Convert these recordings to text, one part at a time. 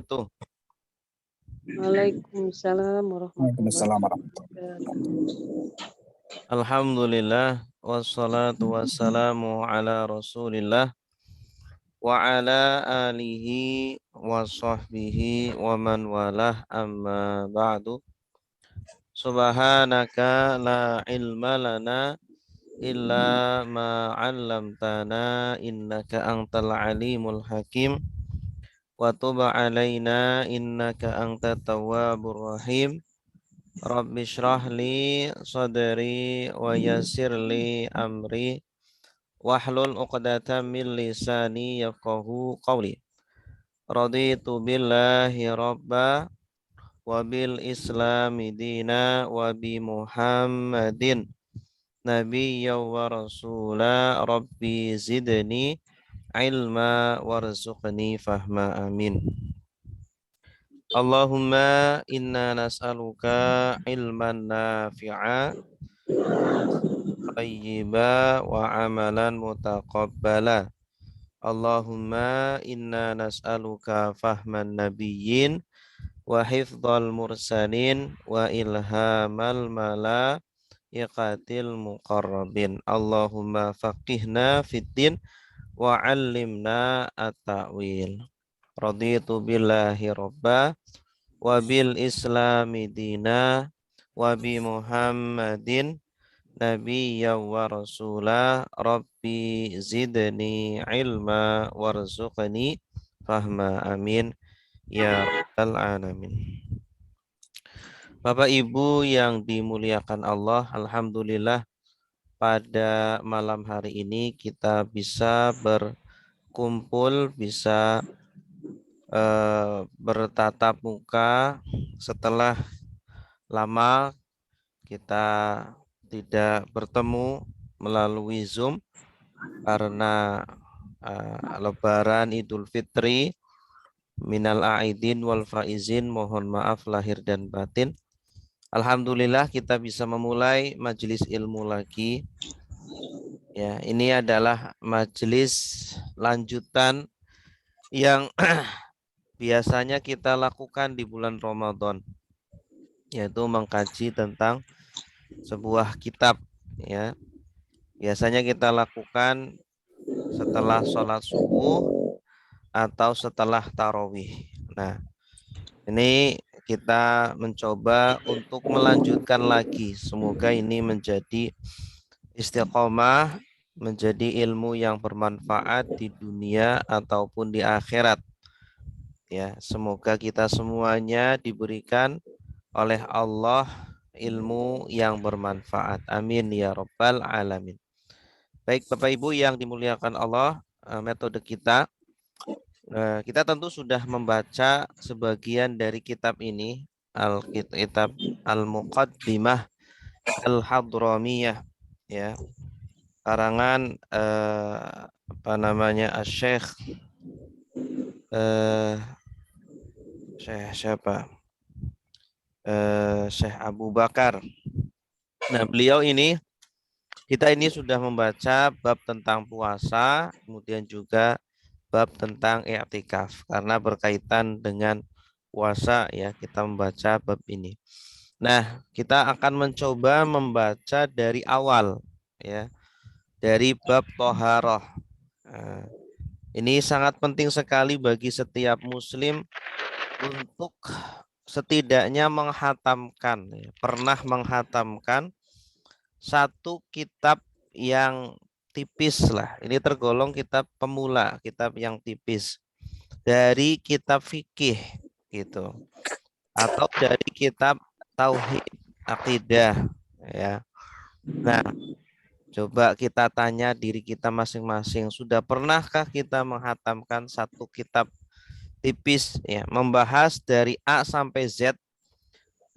Tuh. Waalaikumsalam warahmatullahi Waalaikumsalam warahmatullahi wabarakatuh. Alhamdulillah wassalatu wassalamu ala Rasulillah wa ala alihi wa sahbihi wa man walah amma ba'du. Subhanaka la ilma lana illa ma 'allamtana innaka antal alimul hakim wa tub alaina innaka antat tawwabur rahim. Rabbi shrah li sadri wa yassir li amri wahlul 'uqdatam min lisani yafqahu qawli. Raditu billahi rabba wa bil islami dina wa bi Muhammadin nabiyya wa rasula rabbi zidni ilma warzuqni fahma amin. Allahumma inna nas'aluka ilman nafi'a tayyiba wa amalan mutaqabbala. Allahumma inna nas'aluka fahman nabiyyin wa hifdzal mursalin wa ilhamal malaikatil muqarrabin. Allahumma faqihna fid din wa 'allimna at-ta'wil. Raditu billahi robba wa bil islami dina wa bi Muhammadin nabiyya wa rasula rabbi zidni ilma warzuqni fahma amin ya rabbal alamin. Bapak Ibu yang dimuliakan Allah, alhamdulillah pada malam hari ini kita bisa berkumpul, bisa bertatap muka setelah lama kita tidak bertemu melalui Zoom karena Lebaran Idul Fitri. Minal aidin wal faizin, mohon maaf lahir dan batin. Alhamdulillah kita bisa memulai majelis ilmu lagi. Ya, ini adalah majelis lanjutan yang biasanya kita lakukan di bulan Ramadan, yaitu mengkaji tentang sebuah kitab. Ya, biasanya kita lakukan setelah sholat subuh atau setelah tarawih. Nah, ini kita mencoba untuk melanjutkan lagi. Semoga ini menjadi istiqomah, menjadi ilmu yang bermanfaat di dunia ataupun di akhirat. Ya, semoga kita semuanya diberikan oleh Allah ilmu yang bermanfaat. Amin ya rabbal alamin. Baik Bapak Ibu yang dimuliakan Allah, metode kita tentu sudah membaca sebagian dari kitab ini, kitab Al-Muqaddimah Al-Hadramiyah, ya, karangan Asy-Syaikh Syekh Abu Bakar. Nah, beliau ini, kita ini sudah membaca bab tentang puasa, kemudian juga bab tentang i'tikaf, karena berkaitan dengan puasa ya, kita membaca bab ini. Nah, kita akan mencoba membaca dari awal ya, dari bab toharoh. Nah, ini sangat penting sekali bagi setiap muslim untuk setidaknya menghatamkan, pernah menghatamkan satu kitab yang tipis lah. Ini tergolong kitab pemula, kitab yang tipis dari kitab fikih gitu, atau dari kitab tauhid akidah ya. Nah, coba kita tanya diri kita masing-masing, sudah pernahkah kita menghatamkan satu kitab tipis ya, membahas dari A sampai Z,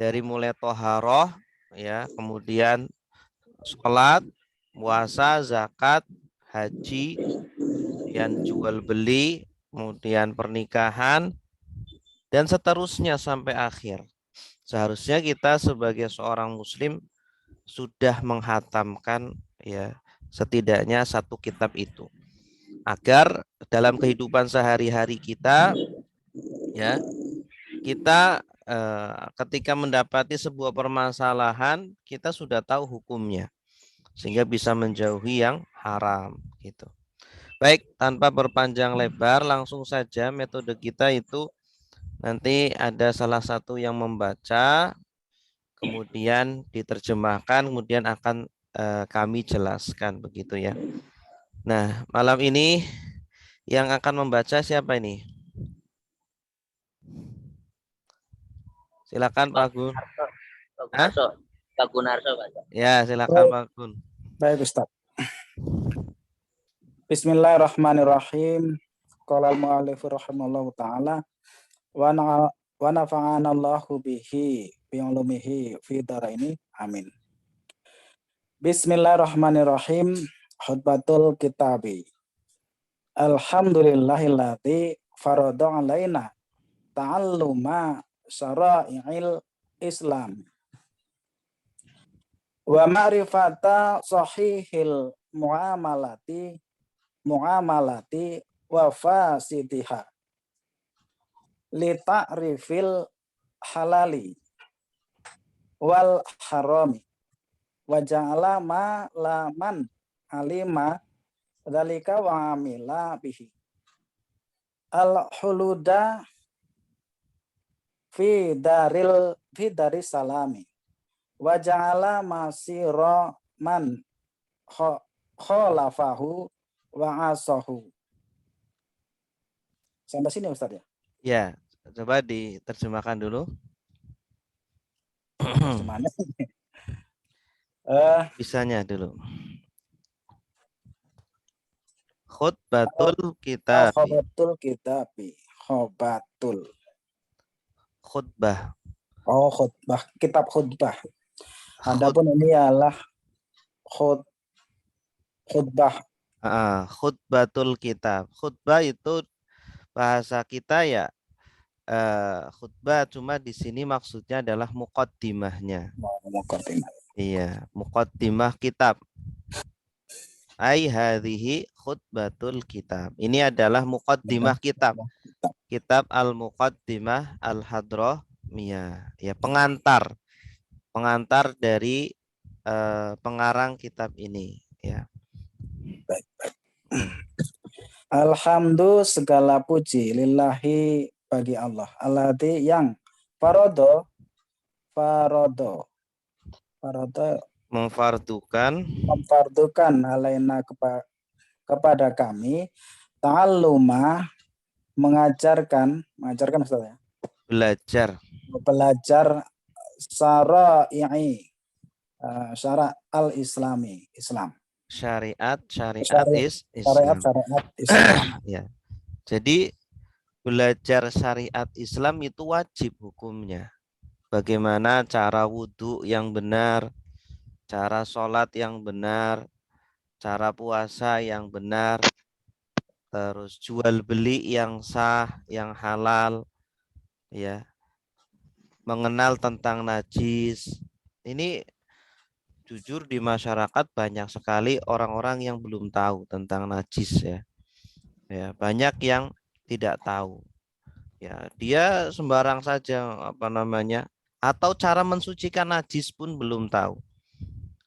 dari mulai toharoh ya, kemudian sholat, puasa, zakat, haji, kemudian jual beli, kemudian pernikahan, dan seterusnya sampai akhir. Seharusnya kita sebagai seorang muslim sudah menghatamkan ya setidaknya satu kitab itu, agar dalam kehidupan sehari-hari kita Ya, kita ketika mendapati sebuah permasalahan, kita sudah tahu hukumnya, sehingga bisa menjauhi yang haram gitu. Baik, tanpa berpanjang lebar, langsung saja metode kita itu nanti ada salah satu yang membaca, kemudian diterjemahkan, kemudian akan kami jelaskan begitu ya. Nah, malam ini yang akan membaca siapa ini? Silakan Pak Gun. Pak Gunarso. Pak Gunarso, Pak. Ya, silakan Pak Gun. Baik, Ustaz. Bismillahirrahmanirrahim. Qala al-mu'allif rahimallahu taala wa nafa'ana Allahu bihi bi ulumihi fi dharaini. Amin. Bismillahirrahmanirrahim. Khutbatul kitabi. Alhamdulillahilladzi farada alaina ta'alluma syara'il Islam wa ma'rifata sahihil muamalati wa fasidiha li ta'rifil halali wal harami wa ja'ala ma laman alima dzalika wa amila bihi al huluda fi daris salami wa ja'ala masira man khalafahu wa asahu. Sampai sini Ustaz ya? Ya, coba diterjemahkan dulu. Terjemahannya. Bisanya dulu. Khutbatul kitab. Khutbatul kitabi. Khutbah. Oh, khutbah. Kitab khutbah. Adapun ini adalah khutbah. Khutbatul kitab. Khutbah itu bahasa kita ya. Khutbah cuma di sini maksudnya adalah muqaddimahnya. Muqaddimah. Iya, muqaddimah kitab. Ai hadhihi khutbatul kitab. Ini adalah muqaddimah kitab. Kitab al-muqaddimah al-hadramiyah. Ya, pengantar. Pengantar dari pengarang kitab ini, ya. Baik. Alhamdulillah, segala puji lillahi bagi Allah. Alladzi yang farodo memfardukan alaina kepada kami ta'alluma mengajarkan Ustaz ya. Belajar syara'i syara' al-islami Islam. Syariat Islam. Ya. Jadi belajar syariat Islam itu wajib hukumnya. Bagaimana cara wudhu yang benar, cara sholat yang benar, cara puasa yang benar, terus jual beli yang sah, yang halal, ya. Mengenal tentang najis. Ini jujur di masyarakat banyak sekali orang-orang yang belum tahu tentang najis ya. Ya, banyak yang tidak tahu. Ya, dia sembarang saja atau cara mensucikan najis pun belum tahu.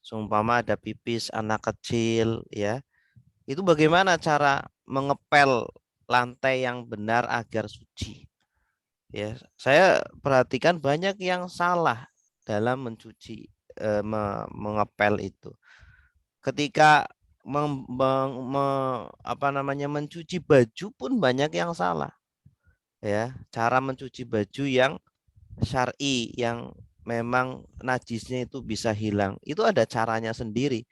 Seumpama ada pipis anak kecil ya. Itu bagaimana cara mengepel lantai yang benar agar suci. Ya, saya perhatikan banyak yang salah dalam mencuci mengepel itu. Ketika mencuci baju pun banyak yang salah. Ya, cara mencuci baju yang syar'i yang memang najisnya itu bisa hilang. Itu ada caranya sendiri.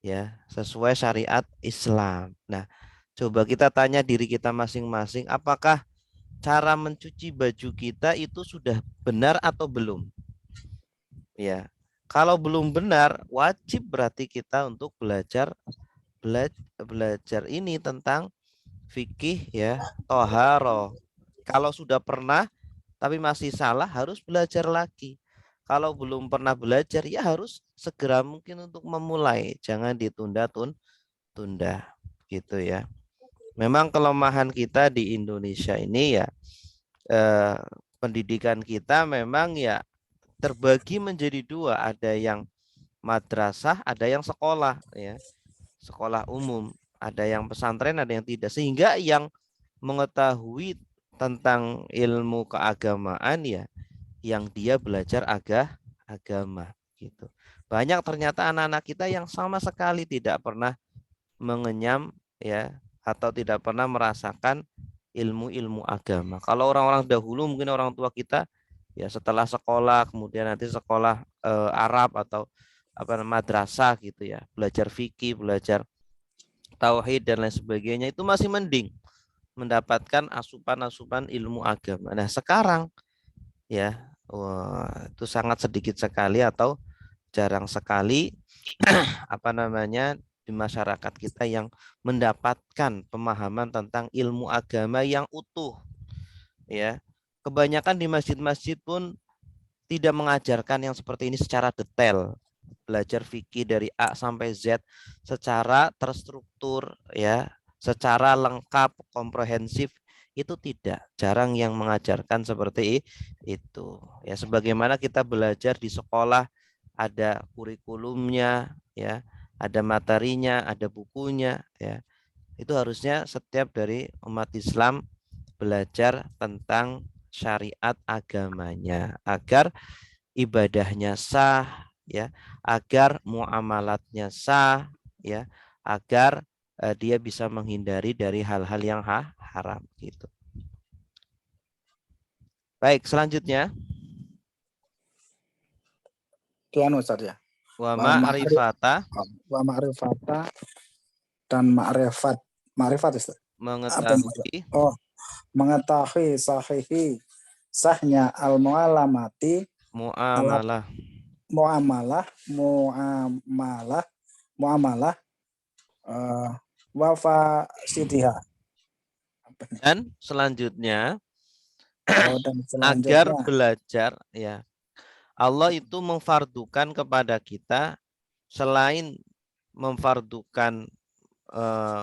Ya, sesuai syariat Islam. Nah, coba kita tanya diri kita masing-masing, apakah cara mencuci baju kita itu sudah benar atau belum? Ya, kalau belum benar, wajib berarti kita untuk belajar ini tentang fikih ya, toharo. Kalau sudah pernah tapi masih salah, harus belajar lagi. Kalau belum pernah belajar, ya harus segera mungkin untuk memulai, jangan ditunda-tunda gitu ya. Memang kelemahan kita di Indonesia ini ya, pendidikan kita memang ya terbagi menjadi dua, ada yang madrasah, ada yang sekolah ya, sekolah umum, ada yang pesantren, ada yang tidak, sehingga yang mengetahui tentang ilmu keagamaan ya yang dia belajar agama gitu. Banyak ternyata anak-anak kita yang sama sekali tidak pernah mengenyam ya atau tidak pernah merasakan ilmu-ilmu agama. Kalau orang-orang dahulu mungkin orang tua kita ya setelah sekolah kemudian nanti sekolah Arab atau madrasah gitu ya, belajar fikih, belajar tauhid dan lain sebagainya, itu masih mending mendapatkan asupan-asupan ilmu agama. Nah, sekarang ya itu sangat sedikit sekali atau jarang sekali di masyarakat kita yang mendapatkan pemahaman tentang ilmu agama yang utuh ya. Kebanyakan di masjid-masjid pun tidak mengajarkan yang seperti ini secara detail. Belajar fikih dari A sampai Z secara terstruktur ya, secara lengkap, komprehensif, itu tidak, jarang yang mengajarkan seperti itu ya. Sebagaimana kita belajar di sekolah ada kurikulumnya ya, ada materinya, ada bukunya ya. Itu harusnya setiap dari umat Islam belajar tentang syariat agamanya agar ibadahnya sah ya, agar muamalatnya sah ya, agar dia bisa menghindari dari hal-hal yang haram gitu. Baik, selanjutnya Kian Ustaz ya. wa ma'rifata dan ma'rifat. Ma'rifat Ustaz. mengetahui Mengetahui sahnya al-mu'alamati muamalah muamalah wa fasidiha. dan selanjutnya Dan agar belajar ya. Allah itu memfardukan kepada kita, selain memfardukan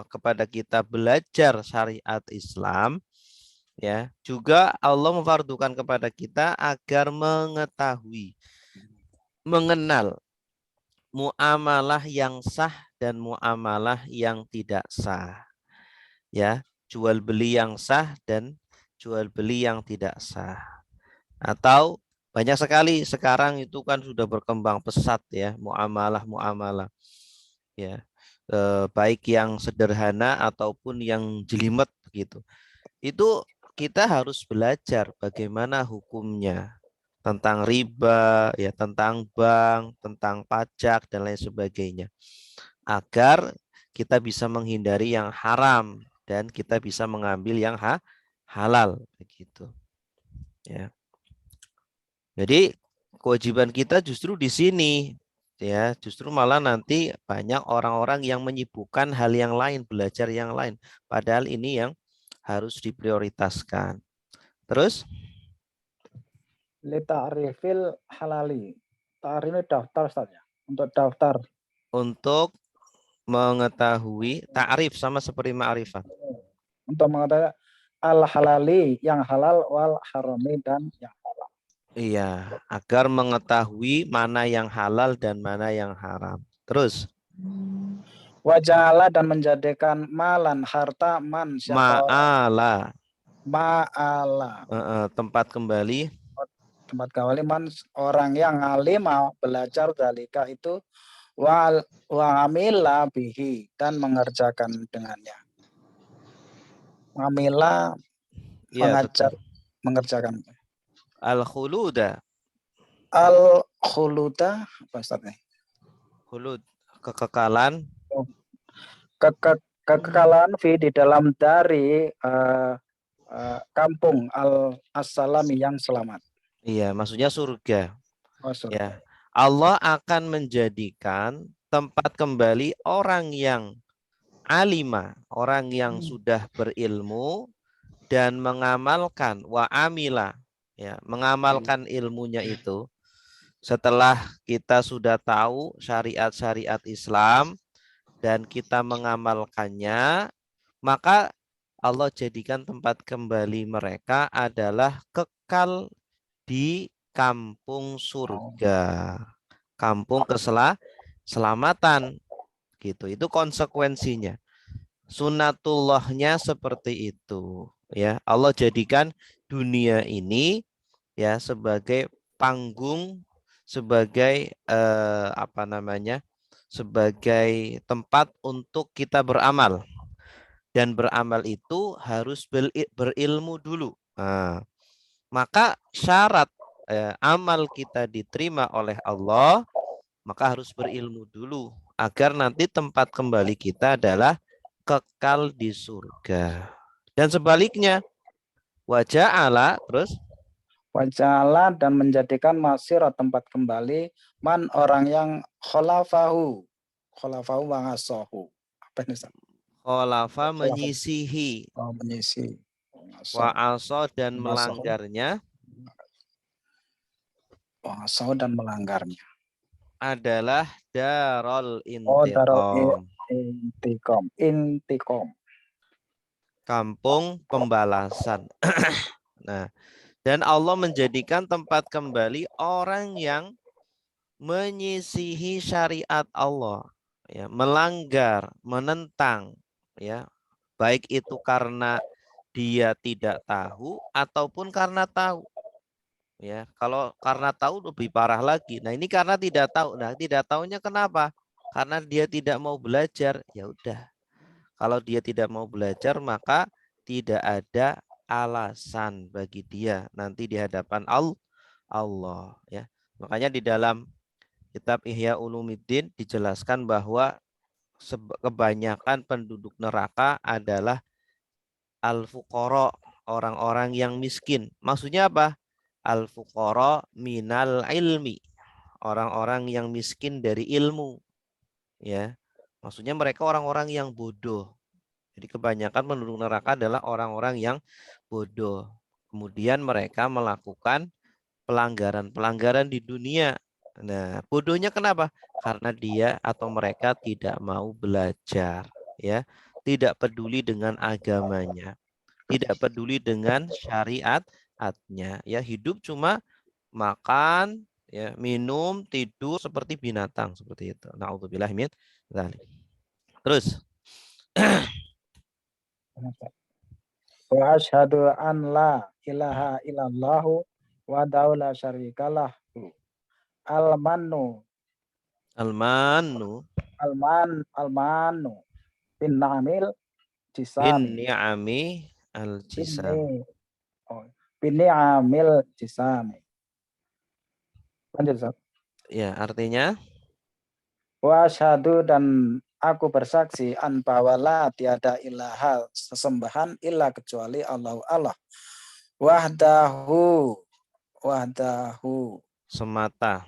kepada kita belajar syariat Islam ya, juga Allah memfardukan kepada kita agar mengetahui, mengenal muamalah yang sah dan muamalah yang tidak sah ya, jual beli yang sah dan jual beli yang tidak sah. Atau banyak sekali sekarang itu kan sudah berkembang pesat ya, muamalah ya, baik yang sederhana ataupun yang jelimet gitu. Itu kita harus belajar bagaimana hukumnya tentang riba ya, tentang bank, tentang pajak dan lain sebagainya, agar kita bisa menghindari yang haram dan kita bisa mengambil yang halal begitu ya. Jadi kewajiban kita justru di sini ya, justru malah nanti banyak orang-orang yang menyibukkan hal yang lain, belajar yang lain, padahal ini yang harus diprioritaskan. Terus li ta'rifil halali. Ta'rif ini daftar Ustaz ya. Untuk daftar. Untuk mengetahui ta'rif sama seperti ma'rifat. Untuk mengetahui al-halali yang halal wal harami dan yang haram. Iya, agar mengetahui mana yang halal dan mana yang haram. Terus Wajala dan menjadikan malan harta man siapa ma'ala, tempat kembali man orang yang alim belajar dalika itu wa amila bihi dan mengerjakan dengannya. Amila ya, mengerjakan. Al-khuluda Apa Ustaz? Khulud, kekekalan. Kekekalan di dalam dari kampung al-assalami yang selamat. Iya, maksudnya surga. Surga. Ya. Allah akan menjadikan tempat kembali orang yang alima, orang yang sudah berilmu dan mengamalkan wa amila ya, mengamalkan ilmunya itu. Setelah kita sudah tahu syariat-syariat Islam dan kita mengamalkannya, maka Allah jadikan tempat kembali mereka adalah kekal di kampung surga, kampung keselamatan gitu. Itu konsekuensinya. Sunatullahnya seperti itu, ya. Allah jadikan dunia ini ya sebagai panggung, sebagai apa namanya? Sebagai tempat untuk kita beramal. Dan beramal itu harus berilmu dulu. Nah, maka syarat amal kita diterima oleh Allah, maka harus berilmu dulu agar nanti tempat kembali kita adalah kekal di surga. Dan sebaliknya, waja'ala terus Waja'ala dan menjadikan masir tempat kembali man orang yang khalafahu wa ngasohu. Apa ini? kholafa menyisihi, Oh, menyisi. wa'aso dan melanggarnya Wa'asohu dan melanggarnya. adalah darul Oh, darul intiqam, intiqam. kampung pembalasan. Nah, dan Allah menjadikan tempat kembali orang yang menyisihi syariat Allah, ya, melanggar, menentang, ya, baik itu karena dia tidak tahu ataupun karena tahu, ya. Kalau karena tahu lebih parah lagi. Nah, ini karena tidak tahu. Nah, tidak tahunya kenapa? Karena dia tidak mau belajar. Ya udah. Kalau dia tidak mau belajar, maka tidak ada alasan bagi dia nanti di hadapan Allah, ya. Makanya di dalam kitab Ihya Ulumuddin dijelaskan bahwa kebanyakan penduduk neraka adalah al-fuqara, orang-orang yang miskin. Maksudnya apa? Al-fuqara minal ilmi, orang-orang yang miskin dari ilmu, ya. Maksudnya mereka orang-orang yang bodoh. Jadi kebanyakan penduduk neraka adalah orang-orang yang bodoh. Kemudian mereka melakukan pelanggaran-pelanggaran di dunia. Nah, bodohnya kenapa? Karena dia atau mereka tidak mau belajar, ya. Tidak peduli dengan agamanya, tidak peduli dengan syariatnya, ya. Hidup cuma makan, ya, minum, tidur seperti binatang seperti itu. Nauzubillah min dzalik. Terus Wa asyhadu an la ilaha illallah wa la syarikalah. Al-mannu al-mannu al-mannu bin na'mil bin jisami. ni'ami al-jisam. Bin ni'amil jisami. Lanjut, Ustaz. Ya, artinya Wa asyhadu dan aku bersaksi an bahwa la tiada ilaha sesembahan illa kecuali Allah. Wahdahu semata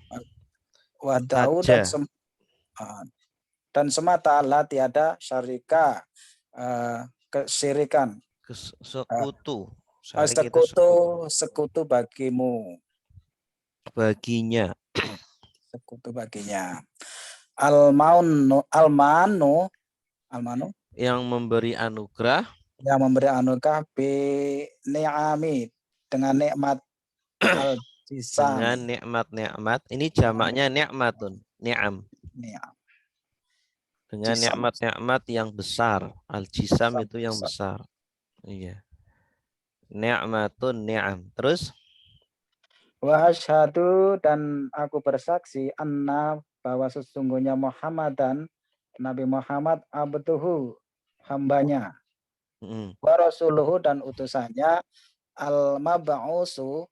wahdahu saja, dan semata la tiada syarika kesirikan sekutu. Syarik itu sekutu bagimu, baginya. sekutu baginya. Al-manu Yang memberi anugerah yang memberi anugerah bi ni'ami dengan nikmat al-jisam. dengan nikmat-nikmat. Ini jamaknya nikmatun, ni'am. Dengan nikmat-nikmat yang besar. Al-jisam itu yang besar. Iya. Ni'matun ni'am. Terus Wa asyhadu dan aku bersaksi anna bahwa sesungguhnya Muhammadan Nabi Muhammad abduhu hambanya wa rasuluhu dan utusannya al-mab'usu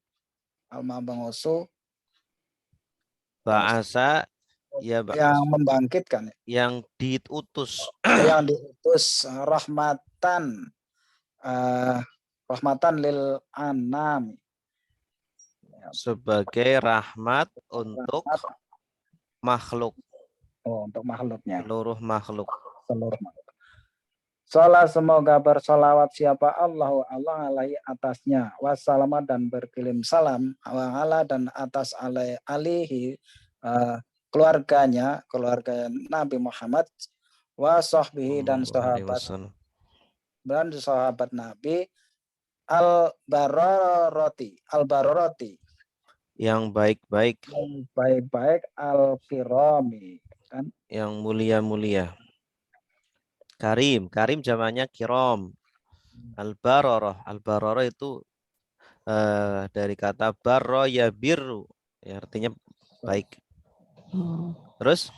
bahasa ya yang membangkitkan, yang diutus yang diutus rahmatan lil anam, sebagai rahmat untuk makhluk, untuk makhluknya, seluruh makhluk. Salat semoga bersolawat siapa Allah alaihi atasnya, wassalama dan berkirim salam ala dan atas alihi keluarga Nabi Muhammad, wa sahbihi dan sahabat dan sahabat Nabi al-bararati yang baik-baik, yang baik-baik al-kirami kan yang mulia-mulia. Karim, karim zamannya kirom. Al-bararah itu dari kata barro ya biru, ya artinya baik. Terus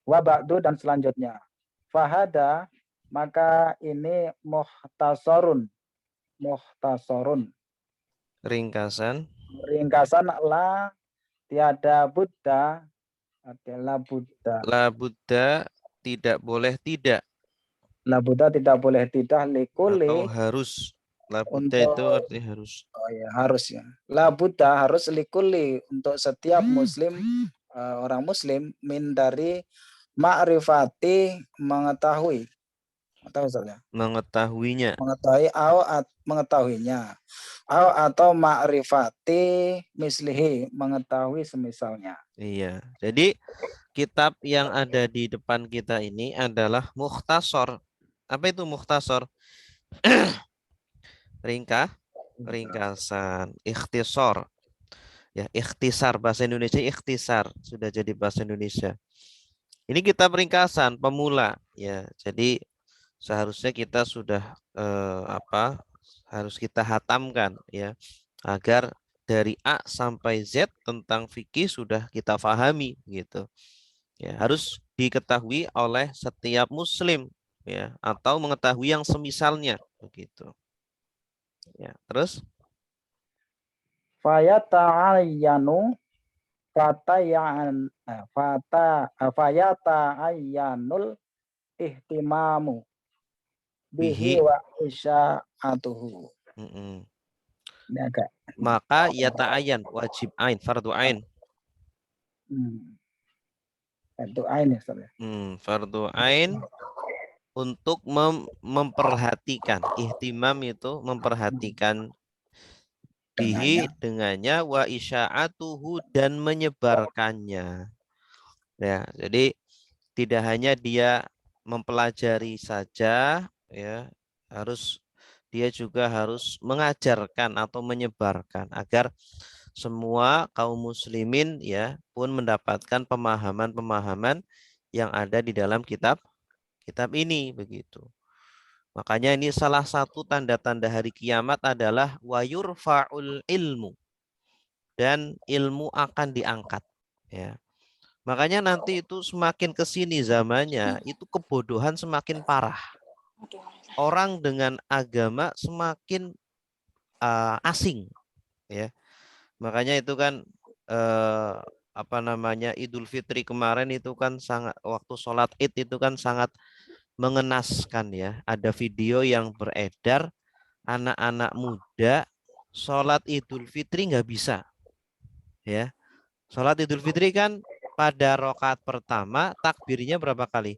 wa ba'du dan selanjutnya fahada maka ini muhtasarun ringkasan ringkasan la tiada Buddha adalah Buddha. la Buddha tidak boleh tidak La Buddha tidak boleh tidak atau likuli harus. La Buddha itu untuk artinya harus. oh ya harus ya. La Buddha harus likuli untuk setiap muslim orang muslim min dari ma'rifati mengetahui atau misalnya Mengetahuinya. mengetahuinya atau ma'rifati mislihi mengetahui semisalnya. Iya. Jadi kitab yang ada di depan kita ini adalah mukhtasar. Apa itu mukhtasar? Ringkasan, ikhtisar. Ya, ikhtisar bahasa Indonesia ikhtisar sudah jadi bahasa Indonesia. Ini kitab ringkasan pemula ya. Jadi seharusnya kita sudah harus kita hatamkan ya agar dari A sampai Z tentang fikih sudah kita pahami gitu. Ya, harus diketahui oleh setiap muslim ya atau mengetahui yang semisalnya begitu. Ya, terus Fayata'ayyanu fayata'ayyanul ihtimamu bihi bihi wa isya'atuhu. Ini agak maka yata'ayyan wajib ain fardu ain. itu ain ya Ustaz. Fardu ain untuk memperhatikan. Ihtimam itu memperhatikan bihi dengannya wa isya'atuhu dan menyebarkannya. Ya, jadi tidak hanya dia mempelajari saja ya, dia juga harus mengajarkan atau menyebarkan agar semua kaum muslimin ya pun mendapatkan pemahaman-pemahaman yang ada di dalam kitab ini begitu. Makanya ini salah satu tanda-tanda hari kiamat adalah wayurfa'ul ilmu, dan ilmu akan diangkat ya. Makanya nanti itu semakin kesini zamannya itu kebodohan semakin parah. Orang dengan agama semakin asing ya. Makanya itu kan Idul Fitri kemarin itu kan sangat, waktu sholat Id itu kan sangat mengenaskan ya. Ada video yang beredar anak-anak muda sholat Idul Fitri nggak bisa ya. Sholat Idul Fitri kan pada rakaat pertama takbirnya berapa kali?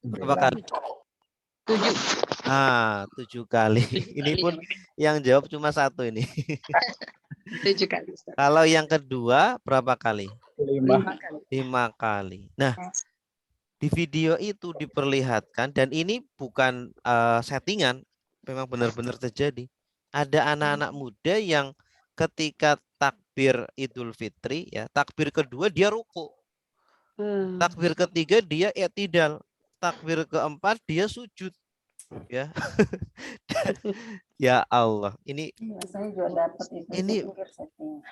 7 kali. 7 kali. Ini pun yang jawab cuma 1 ini. 7 kali. Kalau yang kedua berapa kali? 5 kali. Nah, di video itu diperlihatkan, dan ini bukan settingan, memang benar-benar terjadi. Ada anak-anak muda yang ketika takbir Idul Fitri ya, takbir kedua dia ruku. Takbir ketiga dia i'tidal. Takbir keempat dia sujud. Ya. Ya Allah, ini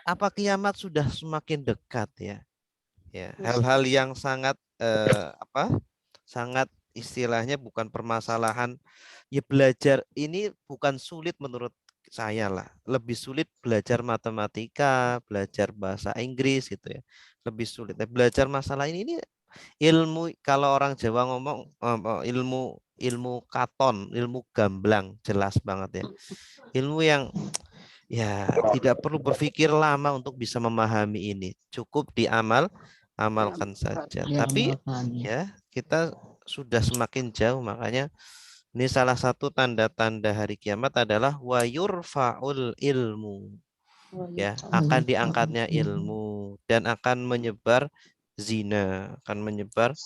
apa kiamat sudah semakin dekat ya. Ya, hal-hal yang sangat sangat istilahnya bukan permasalahan ya, belajar ini bukan sulit menurut saya lah, lebih sulit belajar matematika, belajar bahasa Inggris gitu ya, lebih sulit. Belajar masalah ini ilmu, kalau orang Jawa ngomong ilmu katon, ilmu gamblang, jelas banget ya, ilmu yang ya tidak perlu berpikir lama untuk bisa memahami ini, cukup amalkan saja. Tapi ya kita sudah semakin jauh, makanya ini salah satu tanda-tanda hari kiamat adalah wayurfa'ul ilmu. Ya, akan diangkatnya ilmu dan akan menyebar zina, akan menyebar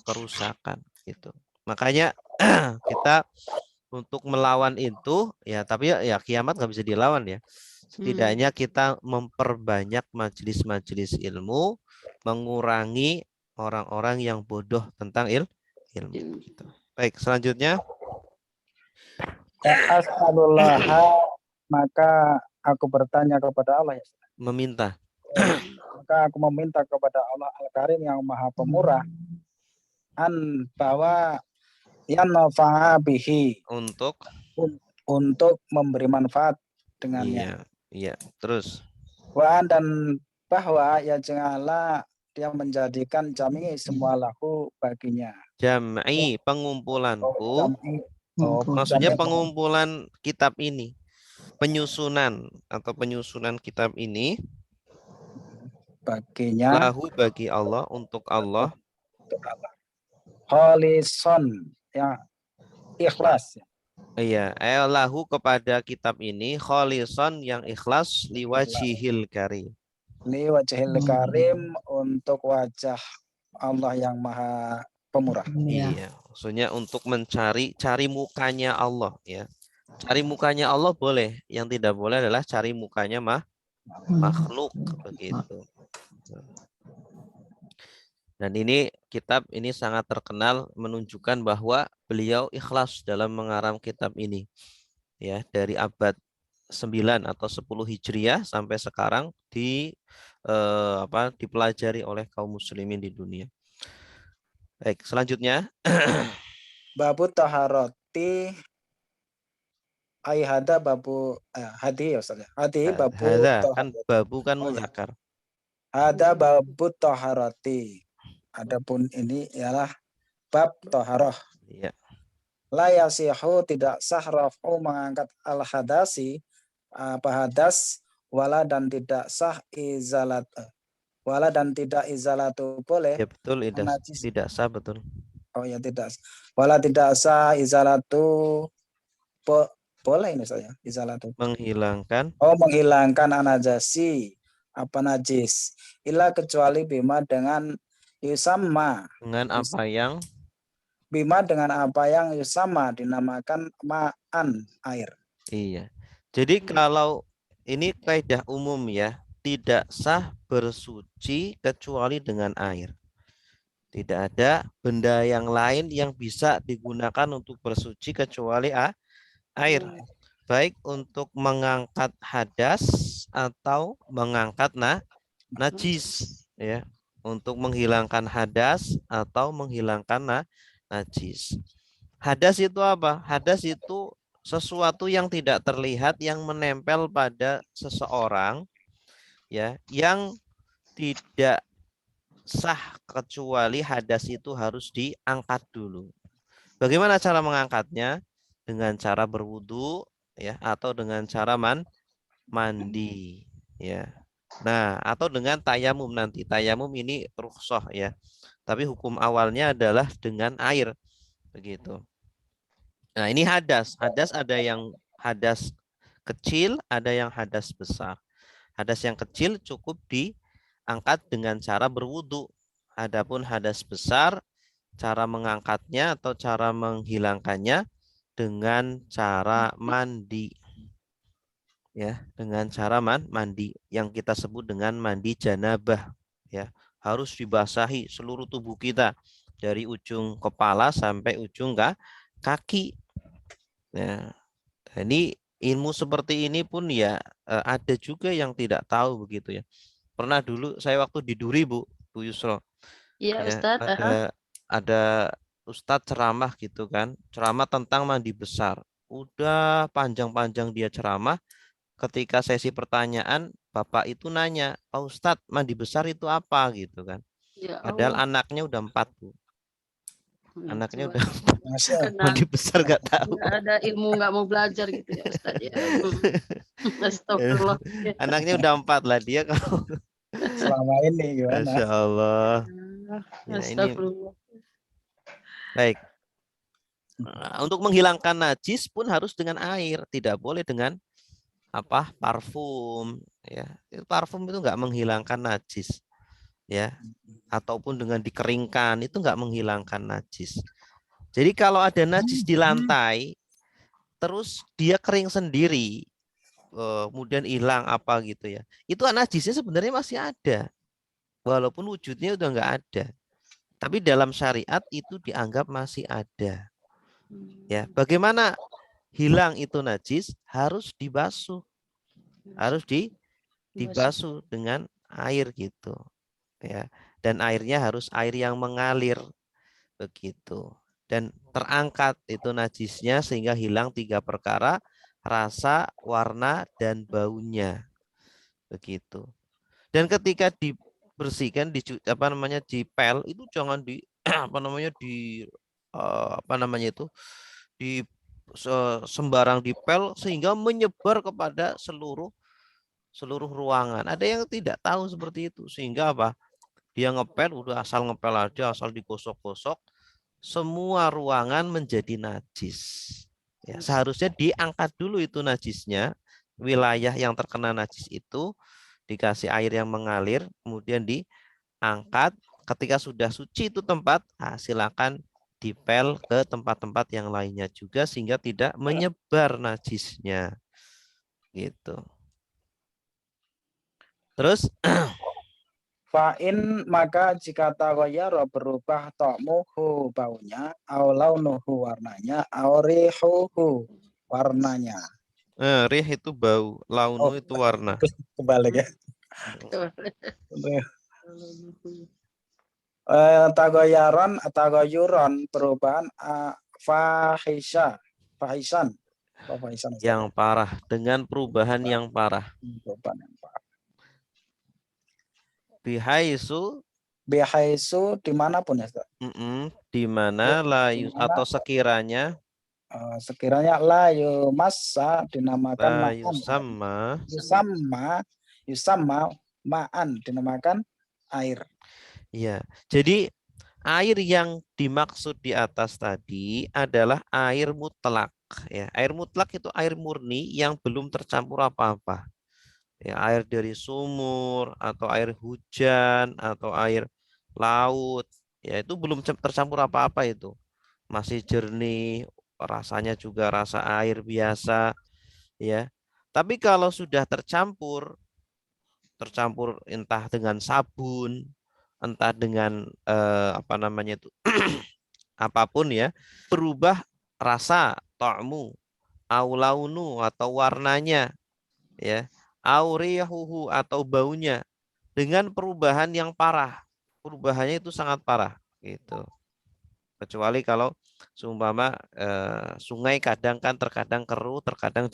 kerusakan. Gitu. Makanya kita untuk melawan itu ya, tapi ya kiamat nggak bisa dilawan ya. Setidaknya kita memperbanyak majelis-majelis ilmu, mengurangi orang-orang yang bodoh tentang ilmu. Gitu. Baik, selanjutnya. As'alullah, maka aku bertanya kepada Allah, ya. Meminta. Maka aku meminta kepada Allah Al-Karim yang Maha Pemurah, bahwa yang nafa'a bihi, untuk memberi manfaat dengannya. Iya. Terus. Dan bahwa ya janganlah dia menjadikan jami semua lahu baginya. Jam'i, pengumpulanku. Maksudnya pengumpulan kitab ini, penyusunan kitab ini baginya, lahu bagi Allah, untuk Allah, kholison, ya ikhlas. Iya, lahu kepada kitab ini kholison, yang ikhlas, liwajihil karim. Liwajihil karim, untuk wajah Allah yang Maha Pemurah. Iya, maksudnya untuk cari mukanya Allah ya. Cari mukanya Allah boleh, yang tidak boleh adalah cari mukanya makhluk begitu. Dan ini kitab ini sangat terkenal, menunjukkan bahwa beliau ikhlas dalam mengarang kitab ini. Ya, dari abad 9 atau 10 Hijriah sampai sekarang dipelajari oleh kaum muslimin di dunia. Baik, selanjutnya babu taharati hada babu hadi ya Ustaz. Hadi babu kan babu kan muzakkar. Ada babu taharati. Adapun ini ialah bab taharah. Iya. La yasihu, tidak sah raf'u mengangkat al-hadasi hadas, wala dan tidak sah izalat, wala dan tidak izalatu boleh. Ya betul, tidak sah, betul. Oh ya, tidak. Wala tidak sah izalatu boleh ini saya izalatu. Menghilangkan. Oh, menghilangkan anajasi, apa najis. Illa kecuali bima dengan yusamma. Dengan apa yang? Bima dengan apa yang yusamma, dinamakan ma'an, air. Iya. Jadi kalau ini kaidah umum ya, tidak sah bersuci kecuali dengan air. Tidak ada benda yang lain yang bisa digunakan untuk bersuci kecuali air. Baik untuk mengangkat hadas atau mengangkat najis ya. Untuk menghilangkan hadas atau menghilangkan najis. Hadas itu apa? Hadas itu sesuatu yang tidak terlihat yang menempel pada seseorang ya, yang tidak sah kecuali hadas itu harus diangkat dulu. Bagaimana cara mengangkatnya? Dengan cara berwudu ya, atau dengan cara mandi ya. Nah, atau dengan tayamum nanti. Tayamum ini rukhsah ya. Tapi hukum awalnya adalah dengan air begitu. Nah, ini hadas. Hadas ada yang hadas kecil, ada yang hadas besar. Hadas yang kecil cukup diangkat dengan cara berwudu. Adapun hadas besar, cara mengangkatnya atau cara menghilangkannya dengan cara mandi. Ya, dengan cara mandi yang kita sebut dengan mandi janabah ya. Harus dibasahi seluruh tubuh kita dari ujung kepala sampai ujung kaki. Nah, ini ilmu seperti ini pun ya ada juga yang tidak tahu begitu ya. Pernah dulu saya waktu di Duri Bu Yusro. Iya, Ya, Ustadz. ada Ustadz ceramah gitu kan, ceramah tentang mandi besar. Udah panjang-panjang dia ceramah. Ketika sesi pertanyaan, Bapak itu nanya, Pak Ustadz, mandi besar itu apa gitu kan? Ya Padahal Allah. anaknya udah 4 Bu. Anaknya udah Karena mandi besar nggak tahu. nggak ada ilmu, nggak mau belajar gitu ya Ustadz ya. Astagfirullah. Anaknya udah 4 lah, dia kalau Selama ini gimana? Masya Allah. Ya, ini Astagfirullah. baik. Untuk menghilangkan najis pun harus dengan air, tidak boleh dengan parfum ya. Parfum itu nggak menghilangkan najis ya, ataupun dengan dikeringkan itu nggak menghilangkan najis. Jadi kalau ada najis di lantai, terus dia kering sendiri, kemudian hilang apa gitu ya, itu najisnya sebenarnya masih ada, walaupun wujudnya udah nggak ada. Tapi dalam syariat itu dianggap masih ada. Ya, bagaimana hilang itu najis? Harus dibasuh, harus dibasuh dengan air gitu. Ya, dan airnya harus air yang mengalir begitu. Dan terangkat itu najisnya sehingga hilang 3 perkara, rasa, warna, dan baunya begitu. Dan ketika dibersihkan, dipel itu jangan di apa namanya di sembarang dipel sehingga menyebar kepada seluruh ruangan. Ada yang tidak tahu seperti itu sehingga apa? Dia ngepel udah asal ngepel aja, asal digosok-gosok, semua ruangan menjadi najis. Ya, seharusnya diangkat dulu itu najisnya, wilayah yang terkena najis itu dikasih air yang mengalir, kemudian diangkat. Ketika sudah suci itu tempat, silakan dipel ke tempat-tempat yang lainnya juga sehingga tidak menyebar najisnya. Gitu. Terus Fa'in maka jika taghayyara berubah ta'muhu baunya, au launuhu warnanya, au rihuhu warnanya. rih itu bau, launu itu warna. Kebalik ya. Tagayuran perubahan fahisan Yang parah, dengan perubahan yang parah. Bihaisu dimanapun ya Ustaz. Di mana atau sekiranya sekiranya la yumassa dinamakan la ma'an. yusamma Yusamma ma'an dinamakan air. ya. Jadi air yang dimaksud di atas tadi adalah air mutlak ya. Air mutlak itu air murni yang belum tercampur apa-apa. Ya, air dari sumur atau air hujan atau air laut ya itu belum tercampur apa-apa itu. Masih jernih, rasanya juga rasa air biasa ya. Tapi kalau sudah tercampur entah dengan sabun, entah dengan apapun ya, berubah rasa, ta'mu, au launu atau warnanya ya, au rihuhu atau baunya dengan perubahan yang parah. Perubahannya itu sangat parah gitu. Kecuali kalau seumpama sungai terkadang keruh, terkadang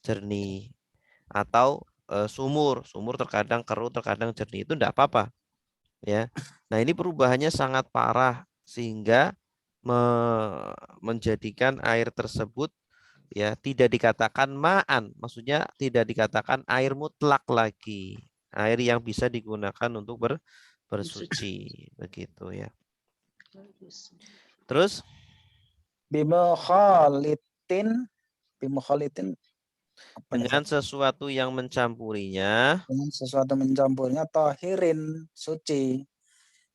jernih, atau sumur terkadang keruh, terkadang jernih, itu enggak apa-apa ya. Nah, ini perubahannya sangat parah sehingga menjadikan air tersebut ya tidak dikatakan ma'an, maksudnya tidak dikatakan air mutlak lagi, air yang bisa digunakan untuk bersuci begitu ya. Terus Bimukhalitin dengan sesuatu yang mencampurinya, dengan sesuatu mencampurnya tahirin suci,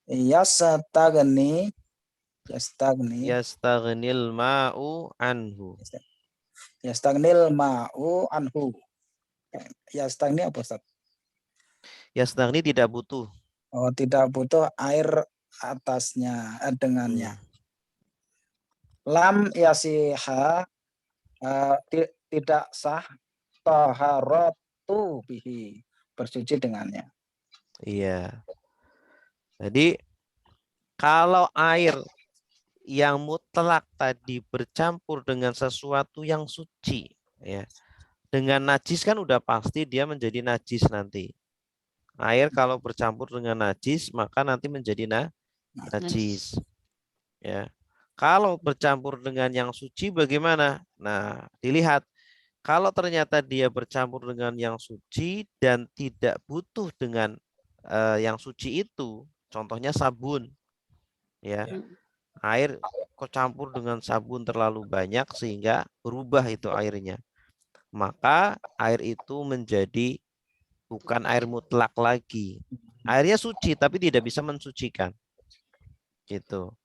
yastaghnil ma'u anhu. Yastagnil ma'u anhu. Yastagni apa Ustaz? Yastagni tidak butuh. Oh, tidak butuh air atasnya dengannya. Lam yasiha tidak sah taharatu bihi bersuci dengannya. Iya. Jadi kalau air yang mutlak tadi bercampur dengan sesuatu yang suci ya, dengan najis kan udah pasti dia menjadi najis nanti. Air kalau bercampur dengan najis maka nanti menjadi najis ya. Kalau bercampur dengan yang suci bagaimana? Nah, dilihat kalau ternyata dia bercampur dengan yang suci dan tidak butuh dengan yang suci itu, contohnya sabun ya. Air kecampur dengan sabun terlalu banyak sehingga berubah itu airnya. Maka air itu menjadi bukan air mutlak lagi. Airnya suci tapi tidak bisa mensucikan. Gitu.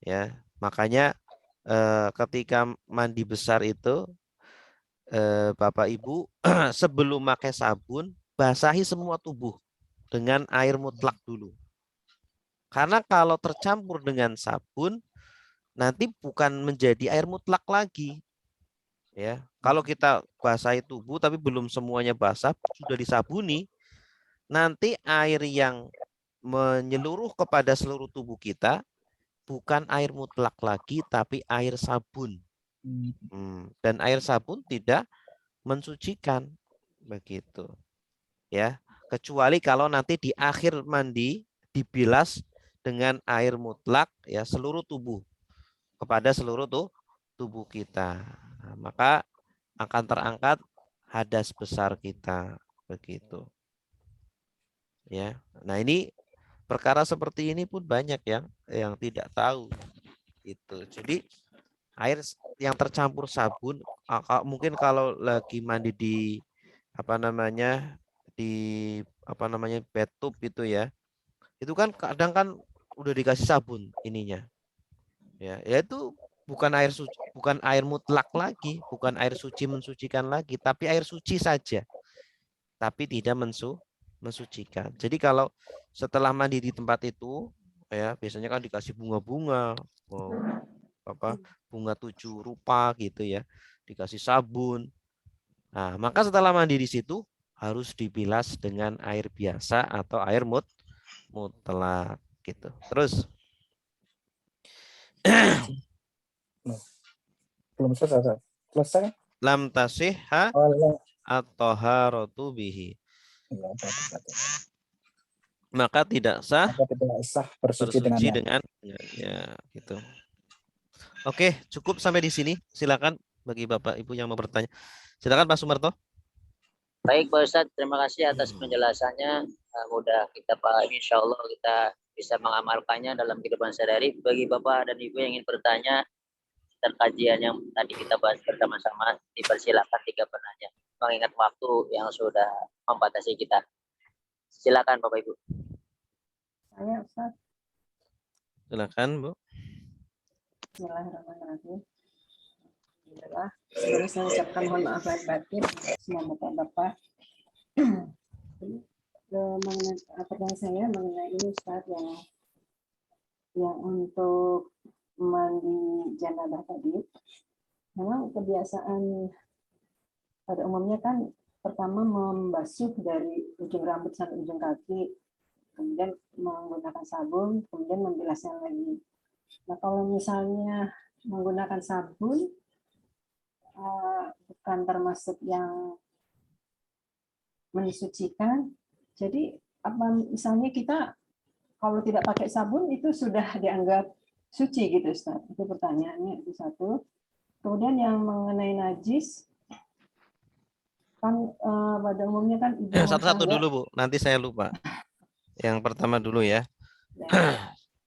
Ya. Makanya ketika mandi besar itu Bapak Ibu sebelum pakai sabun basahi semua tubuh dengan air mutlak dulu. Karena kalau tercampur dengan sabun nanti bukan menjadi air mutlak lagi. Ya, kalau kita basahi tubuh tapi belum semuanya basah, sudah disabuni, nanti air yang menyeluruh kepada seluruh tubuh kita bukan air mutlak lagi tapi air sabun. Dan air sabun tidak mensucikan begitu. Ya, kecuali kalau nanti di akhir mandi dibilas dengan air mutlak ya seluruh tubuh kepada seluruh tubuh kita. Nah, maka akan terangkat hadas besar kita begitu. Ya. Nah, ini perkara seperti ini pun banyak yang tidak tahu itu. Jadi air yang tercampur sabun mungkin kalau lagi mandi di bathtub itu ya. Itu kan kadang kan udah dikasih sabun ininya. Ya, itu bukan air mutlak lagi, bukan air suci mensucikan lagi, tapi air suci saja, tapi tidak mensucikan. Jadi kalau setelah mandi di tempat itu, ya biasanya kan dikasih bunga-bunga, bunga 7 rupa gitu ya, dikasih sabun. Nah, maka setelah mandi di situ harus dibilas dengan air biasa atau air mutlak gitu. Terus Belum selesai. Selesai? lam tasihha Oh, at-taharatu bihi. ya, Maka tidak sah maka tidak sah bersuci bersuci dengannya. ya gitu. Oke, cukup sampai di sini. Silakan bagi Bapak Ibu yang mau bertanya. Silakan Pak Sumarto. Baik Pak Ustadz, terima kasih atas penjelasannya. Mudah kita pahami, insya Allah kita bisa mengamalkannya dalam kehidupan sehari-hari. Bagi Bapak dan Ibu yang ingin bertanya tentang kajian yang tadi kita bahas bersama-sama, dipersilakan jika bertanya. Mengingat waktu yang sudah membatasi kita. Silakan Bapak Ibu. Saya Ustaz. Silakan Bu. Bismillahirrahmanirrahim. Alhamdulillah. Sebelumnya saya ucapkan mohon maaf lahir batin semua bapak-bapak. Pertanyaan saya mengenai ini Ustaz yang untuk mandi janabah tadi. Memang kebiasaan pada umumnya kan pertama membasuh dari ujung rambut sampai ujung kaki, kemudian menggunakan sabun, kemudian membilasnya lagi. Nah, kalau misalnya menggunakan sabun bukan termasuk yang mensucikan, jadi apa misalnya kita kalau tidak pakai sabun itu sudah dianggap suci gitu Ustaz? Itu pertanyaannya, itu satu. Kemudian yang mengenai najis, kan pada umumnya kan ibu rumah Satu-satu tangga. dulu Bu, nanti saya lupa. Yang pertama dulu ya.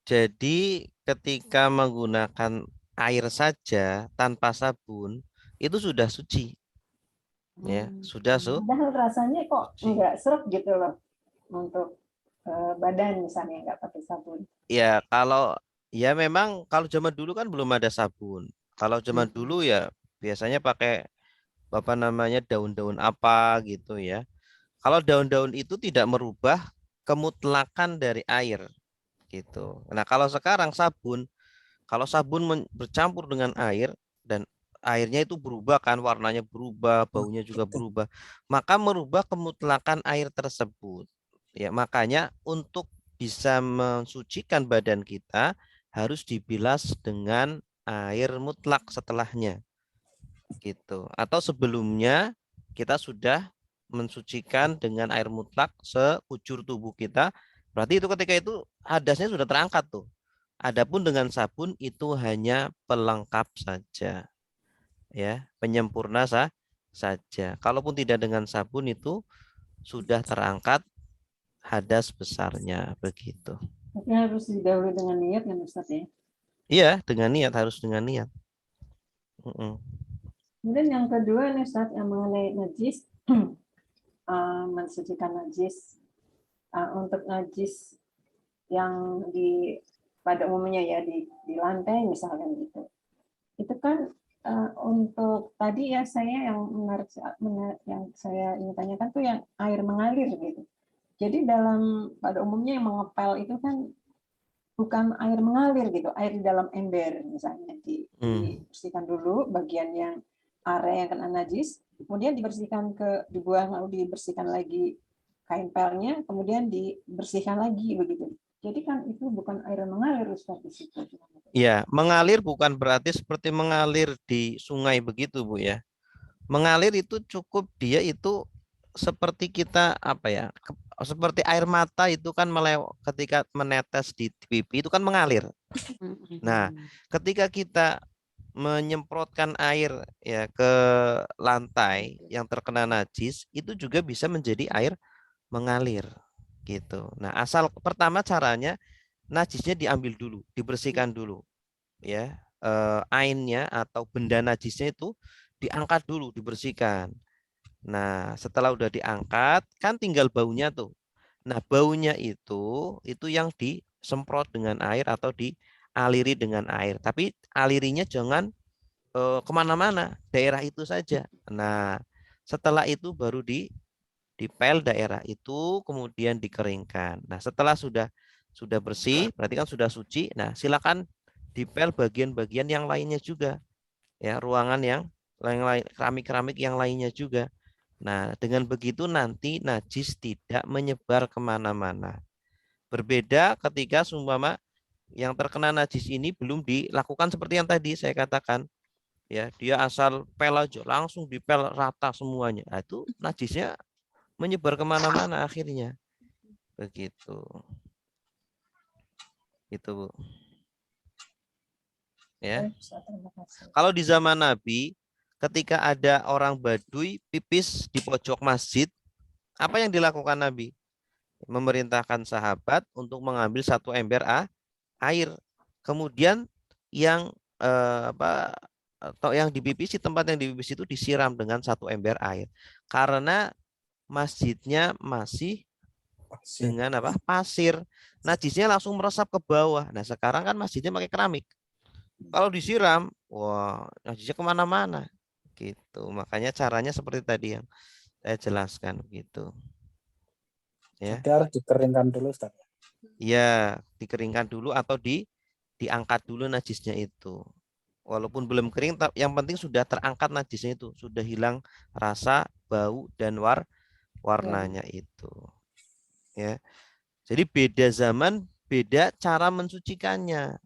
Jadi ketika menggunakan air saja tanpa sabun itu sudah suci. Ya, sudah Padahal rasanya kok enggak seret gitu loh untuk badan misalnya enggak pakai sabun. Ya, memang kalau zaman dulu kan belum ada sabun. Kalau zaman dulu ya biasanya pakai daun-daun apa gitu ya. Kalau daun-daun itu tidak merubah kemutlakan dari air gitu. Nah, kalau sekarang kalau sabun bercampur dengan air dan airnya itu berubah kan, warnanya berubah, baunya juga berubah, maka merubah kemutlakan air tersebut. Ya, makanya untuk bisa mensucikan badan kita harus dibilas dengan air mutlak setelahnya. Gitu. Atau sebelumnya kita sudah mensucikan dengan air mutlak sekujur tubuh kita. Berarti itu ketika itu hadasnya sudah terangkat tuh. Adapun dengan sabun itu hanya pelengkap saja. Ya, penyempurna saja. Kalaupun tidak dengan sabun itu sudah terangkat hadas besarnya begitu. Tapi harus didahului dengan niat ya Ustaz ya. Iya, dengan niat, harus dengan niat. Kemudian yang kedua nih Ustaz yang mengenai najis, mensucikan najis. Untuk najis yang pada umumnya ya di lantai misalnya gitu. itu kan untuk tadi ya saya yang menarik yang saya ingin tanyakan tuh yang air mengalir gitu. Jadi pada umumnya yang mengepel itu kan bukan air mengalir gitu, air di dalam ember misalnya dibersihkan dulu bagian yang area yang kena najis, kemudian dibuang lalu dibersihkan lagi kain pelnya, kemudian dibersihkan lagi begitu. Jadi kan itu bukan air mengalir Ustaz di situ. Ya, mengalir bukan berarti seperti mengalir di sungai begitu, Bu ya. Mengalir itu cukup dia itu seperti kita apa ya? Seperti air mata itu kan ketika menetes di pipi itu kan mengalir. Nah, ketika kita menyemprotkan air ya ke lantai yang terkena najis itu juga bisa menjadi air mengalir gitu. Nah, asal pertama caranya najisnya diambil dulu, dibersihkan dulu ya. Ainnya atau benda najisnya itu diangkat dulu, dibersihkan. Nah, setelah udah diangkat kan tinggal baunya tuh. Nah, baunya itu yang disemprot dengan air atau dialiri dengan air. Tapi alirinya jangan kemana-mana, daerah itu saja. Nah, setelah itu baru dipel daerah itu, kemudian dikeringkan. Nah, setelah sudah bersih, berarti kan sudah suci. Nah, silakan dipel bagian-bagian yang lainnya juga, ya, ruangan yang lain, keramik-keramik yang lainnya juga. Nah, dengan begitu nanti najis tidak menyebar kemana-mana. Berbeda ketika seumpama yang terkena najis ini belum dilakukan seperti yang tadi saya katakan, ya, dia asal pel aja langsung dipel rata semuanya. Nah, itu najisnya menyebar kemana-mana akhirnya, begitu. Itu, Bu. Ya. Kalau di zaman Nabi, ketika ada orang Baduy pipis di pojok masjid, apa yang dilakukan Nabi? Memerintahkan sahabat untuk mengambil 1 ember air. Kemudian yang atau yang dipipisi, tempat yang dipipisi itu disiram dengan 1 ember air. Karena masjidnya masih dengan pasir. Najisnya langsung meresap ke bawah. Nah, sekarang kan masjidnya pakai keramik. Kalau disiram, wah, najisnya kemana-mana. Gitu. Makanya caranya seperti tadi yang saya jelaskan gitu. Ya. Jadi harus dikeringkan dulu, Ustaz. Ya, dikeringkan dulu atau diangkat dulu najisnya itu. Walaupun belum kering, yang penting sudah terangkat najisnya itu, sudah hilang rasa, bau dan warnanya itu. Ya. Jadi beda zaman, beda cara mensucikannya.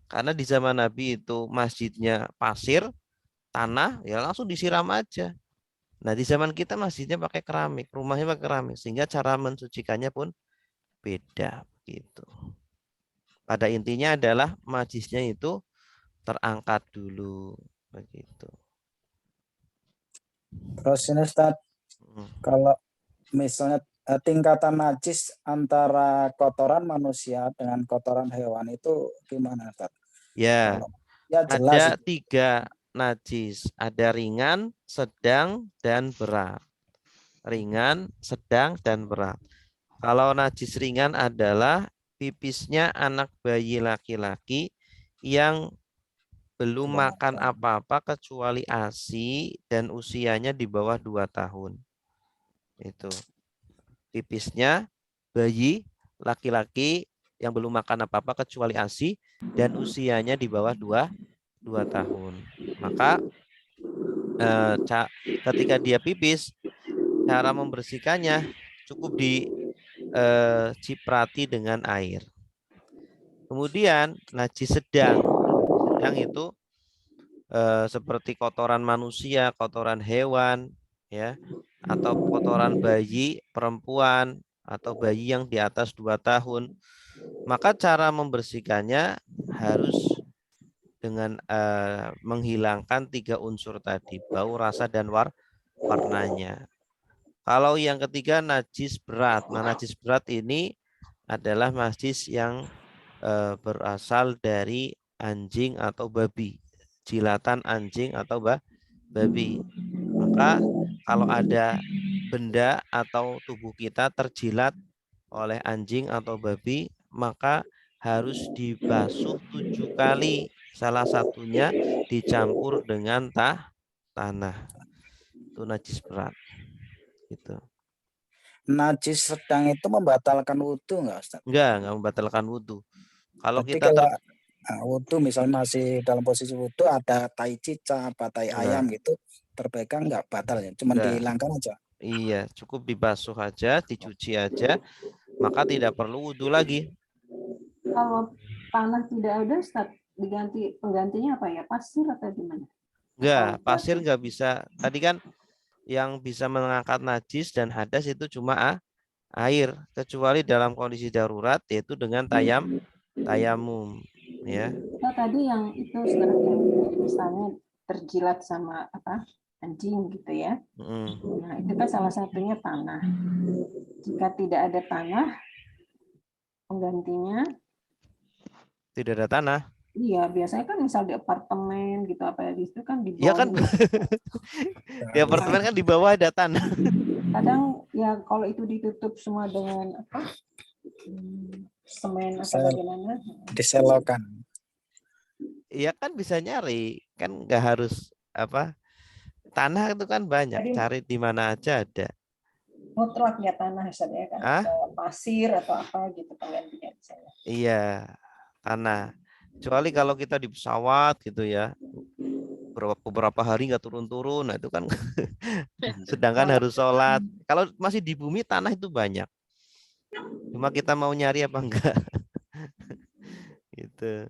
Karena di zaman Nabi itu masjidnya pasir, tanah, ya langsung disiram aja. Nah, di zaman kita masjidnya pakai keramik, rumahnya pakai keramik, sehingga cara mensucikannya pun beda gitu. Pada intinya adalah najisnya itu terangkat dulu begitu. Terus ini Ustaz, kalau misalnya tingkatan najis antara kotoran manusia dengan kotoran hewan itu gimana, Ustaz? Ya, ya jelas ada 3 najis, ada ringan, sedang, dan berat. Ringan, sedang, dan berat. Kalau najis ringan adalah pipisnya anak bayi laki-laki yang belum makan apa-apa kecuali ASI dan usianya di bawah 2 tahun. Itu. Pipisnya bayi laki-laki yang belum makan apa-apa kecuali ASI dan usianya di bawah 2 tahun. Maka ketika dia pipis, cara membersihkannya cukup diciprati dengan air. Kemudian najis sedang itu seperti kotoran manusia, kotoran hewan, ya, atau kotoran bayi perempuan atau bayi yang di atas 2 tahun. Maka cara membersihkannya harus dengan menghilangkan 3 unsur tadi, bau, rasa, dan warnanya. Kalau yang ketiga najis berat. Nah, najis berat ini adalah najis yang berasal dari anjing atau babi, jilatan anjing atau babi. Maka kalau ada benda atau tubuh kita terjilat oleh anjing atau babi, maka harus dibasuh 7 kali. Salah satunya dicampur dengan tanah. Itu najis berat. Gitu. Najis sedang itu membatalkan wudhu nggak Ustaz? Enggak membatalkan wudhu. Kalau Jadi kita kalau wudhu misalnya masih dalam posisi wudhu ada tai cicak, apa tai ayam gitu terpegang nggak batal ya, cuma enggak. dihilangkan aja. Iya, cukup dibasuh aja, dicuci aja, maka tidak perlu wudhu lagi. Kalau tanah tidak ada, Ustaz, diganti penggantinya apa ya? Pasir atau gimana? Enggak, Atau pasir batu? enggak bisa. Tadi kan yang bisa mengangkat najis dan hadas itu cuma air, kecuali dalam kondisi darurat yaitu dengan tayamum, ya. Nah, tadi yang itu Ustaz, yang misalnya terjilat sama apa anjing gitu ya. Mm. Nah, itu kan salah satunya tanah. Jika tidak ada tanah, penggantinya, Tidak ada tanah. iya biasanya kan misal di apartemen gitu apa ya, di situ kan di Ya kan, bawahnya di apartemen kan di bawah ada tanah. kadang ya kalau itu ditutup semua dengan apa semen atau bagaimana. Diselokan. Iya kan bisa nyari, kan nggak harus apa. Tanah itu kan banyak, Jadi cari di mana aja ada. mutlak ya tanah Ustaz ya kan, Ah, atau pasir atau apa gitu penggantinya misalnya. iya, tanah. Kecuali kalau kita di pesawat gitu ya, beberapa hari nggak turun-turun, nah itu kan sedangkan harus sholat. Kalau masih di bumi tanah itu banyak. Cuma kita mau nyari apa enggak? Gitu.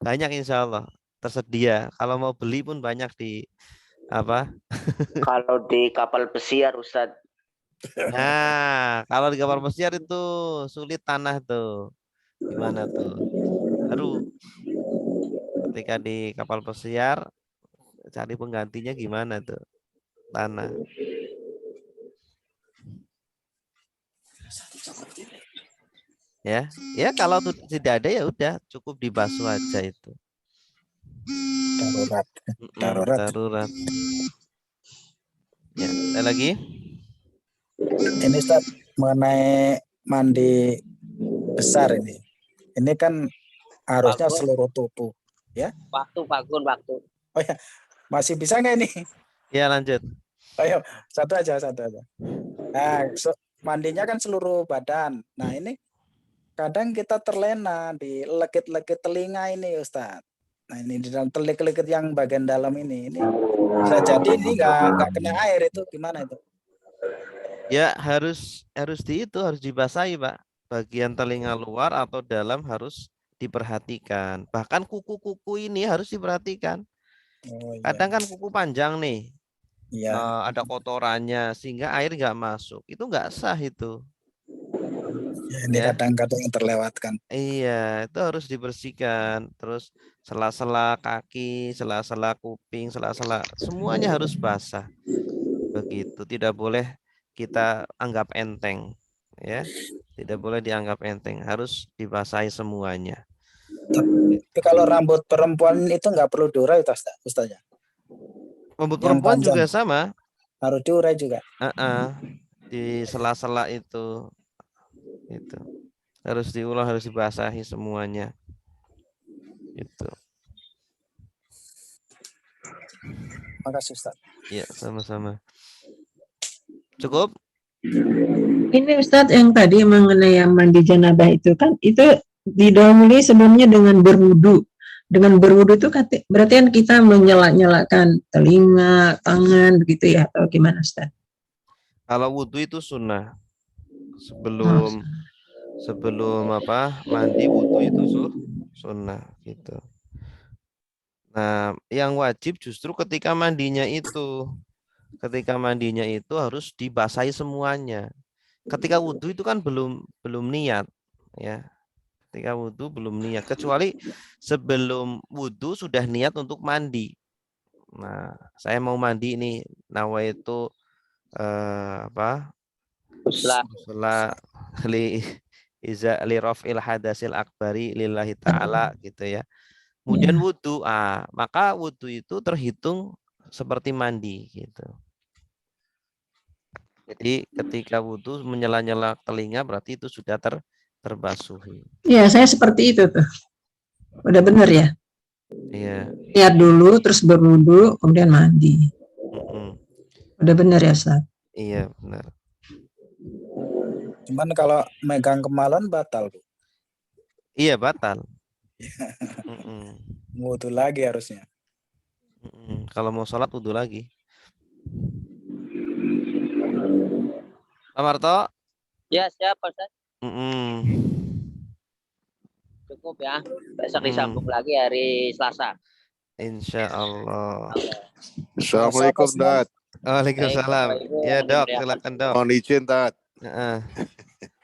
Banyak insya Allah tersedia. Kalau mau beli pun banyak di apa? Kalau di kapal pesiar Ustadz, Nah, kalau di kapal pesiar itu sulit tanah tuh. Gimana tuh? Aduh, ketika di kapal pesiar cari penggantinya gimana tuh? Tanah. Ya kalau tidak ada ya udah cukup dibasuh aja itu. Darurat. Darurat. Darurat. Ya, ada lagi? Ini Ustaz mengenai mandi besar ini. Ini kan harusnya Pak Gun, seluruh tubuh. Ya, Pak Gun, waktu. oh ya, masih bisa nggak ini? Ya lanjut. Ayo, satu aja. Nah, mandinya kan seluruh badan. Nah, ini kadang kita terlena di legit-legit telinga ini, Ustaz. Nah, ini di dalam telik-legit yang bagian dalam ini bisa jadi ini nggak kena air, itu gimana itu? Ya harus harus dibasahi Pak. Bagian telinga luar atau dalam harus diperhatikan. Bahkan kuku-kuku ini harus diperhatikan. Oh Kadang iya, kan kuku panjang nih, iya. ada kotorannya sehingga air nggak masuk. Itu nggak sah itu. Ya, ini Ya, kadang-kadang yang terlewatkan. iya itu harus dibersihkan. Terus sela-sela kaki, sela-sela kuping, sela-sela semuanya harus basah. Begitu, tidak boleh kita anggap enteng, ya. Tidak boleh dianggap enteng, harus dibasahi semuanya. Tapi kalau rambut perempuan itu nggak perlu diurai, Ustaznya. Rambut Yang perempuan panjang juga sama, harus diurai juga. di sela-sela itu harus diulang, harus dibasahi semuanya. Itu. Makasih Ustaz. Ya, sama-sama. Cukup? Ini Ustadz yang tadi mengenai yang mandi janabah itu kan itu didahului sebelumnya dengan berwudu. Dengan berwudu itu berarti kan kita menyala-nyalakan telinga, tangan begitu ya atau gimana Ustadz? Kalau wudhu itu sunnah. Sebelum mandi wudhu itu sunnah gitu. Nah, yang wajib justru ketika mandinya itu harus dibasahi semuanya. Ketika wudhu itu kan belum niat, ya. Ketika wudhu belum niat, kecuali sebelum wudhu sudah niat untuk mandi. Nah, saya mau mandi ini, nawaitu Sholat li raf'il hadasil akbari lillahi ta'ala gitu ya. Kemudian wudhu, maka wudhu itu terhitung seperti mandi gitu. Jadi ketika wudhu menyela-nyela telinga berarti itu sudah terbasuhi. Iya, saya seperti itu tuh. Udah bener ya? Iya. Lihat dulu, terus berwudu, kemudian mandi. Mm-mm. Udah bener ya, Ustaz? Iya benar. Cuman kalau megang kemaluan batal, Bu. Iya batal. Mm-mm. Wudu lagi harusnya. Mm-mm. Kalau mau sholat wudhu lagi. Pak Marto? Ya, siap Pak Ustaz. Mm-mm. Cukup ya. Besok Mm. disambung lagi hari Selasa. Insya Allah. Assalamualaikum, Selasa, Dad. Waalaikumsalam. Baik, Bapak, Ibu Ya yang dok, dimuliakan silakan dok. Mohon izin, Dad. Heeh.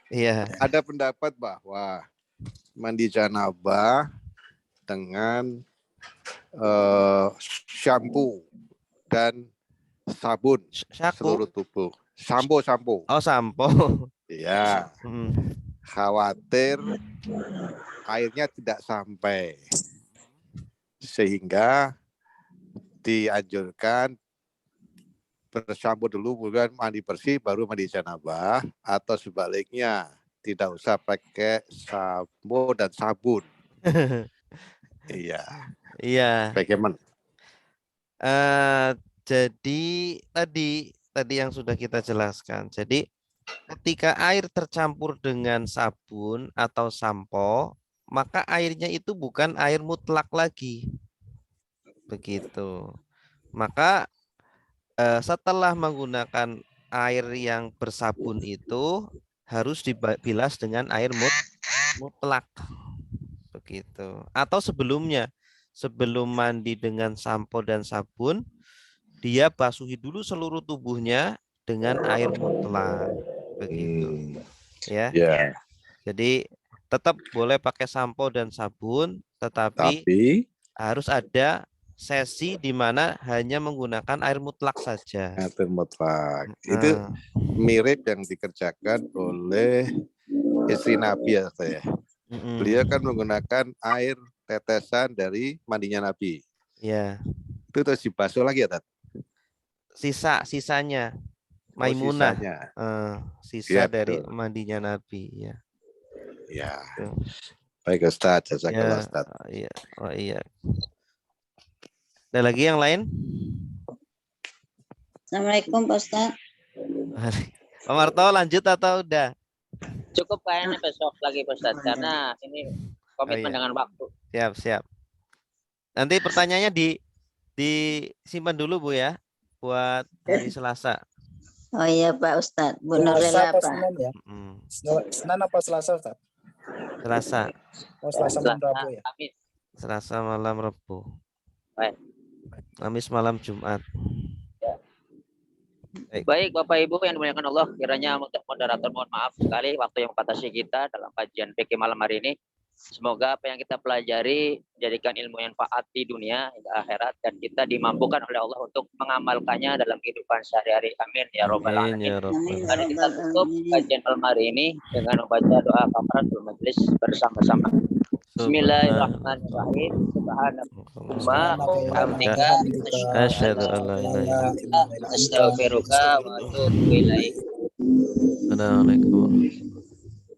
Iya. Ada pendapat bahwa mandi janabah dengan shampoo dan sabun Syaku. seluruh tubuh. Sampo. Oh sampo. Iya. Mm. Khawatir airnya tidak sampai. Sehingga dianjurkan bersampo dulu, kemudian mandi bersih, baru mandi janabah, atau sebaliknya tidak usah pakai sampo dan sabun. Iya. Iya. Bagaimana? Jadi tadi yang sudah kita jelaskan. Jadi ketika air tercampur dengan sabun atau sampo, maka airnya itu bukan air mutlak lagi. Begitu. Maka setelah menggunakan air yang bersabun itu harus dibilas dengan air mutlak. Begitu. Atau sebelumnya, sebelum mandi dengan sampo dan sabun, dia basuhi dulu seluruh tubuhnya dengan air mutlak. Begitu. Ya. Ya. Jadi tetap boleh pakai sampo dan sabun, tetapi Tapi harus ada sesi di mana hanya menggunakan air mutlak saja. air mutlak itu Nah, mirip yang dikerjakan oleh istri Nabi ya saya. mm-mm. Beliau kan menggunakan air tetesan dari mandinya Nabi. Ya, Itu terus dibasuh lagi ya, Tat? sisanya Oh, Maimunah, sisanya. sisa Iya, dari betul. mandinya Nabi. Ya. Ya. Tuh. Baik Ustaz, Ya, jazakallah Ustaz. iya. Oh iya. Ada lagi yang lain? Assalamualaikum Pak Ustaz. Pak Marto lanjut atau udah? Cukup kayaknya besok lagi Pak Ustaz, karena ini komitmen iya. dengan waktu. Siap. Nanti pertanyaannya disimpan dulu Bu ya, buat hari Selasa. Oh iya Pak Ustaz, Bu Selasa Nurlela apa Pak. Senin ya? Mm, Senin apa Selasa, Ustaz? Selasa, Oh, Selasa malam Rabu ya. Amin. Selasa malam Rabu. Baik. Kamis malam Jumat. Baik Bapak Ibu yang dimuliakan Allah, kiranya untuk moderator mohon maaf sekali waktu yang membatasi kita dalam kajian fikih malam hari ini. Semoga apa yang kita pelajari menjadikan ilmu yang manfaat di dunia hingga akhirat, dan kita dimampukan oleh Allah untuk mengamalkannya dalam kehidupan sehari-hari. Amin ya robbal Amin alamin. ya Rabbal Amin. alamin. Mari kita tutup kajian malam hari ini dengan membaca doa kafaratul majelis bersama-sama. Bismillahirrahmanirrahim. Subhanallah wa bihamdika Asyhadu an la ilaha illallah. astaghfiruka wa atubu ilaik. Assalamualaikum.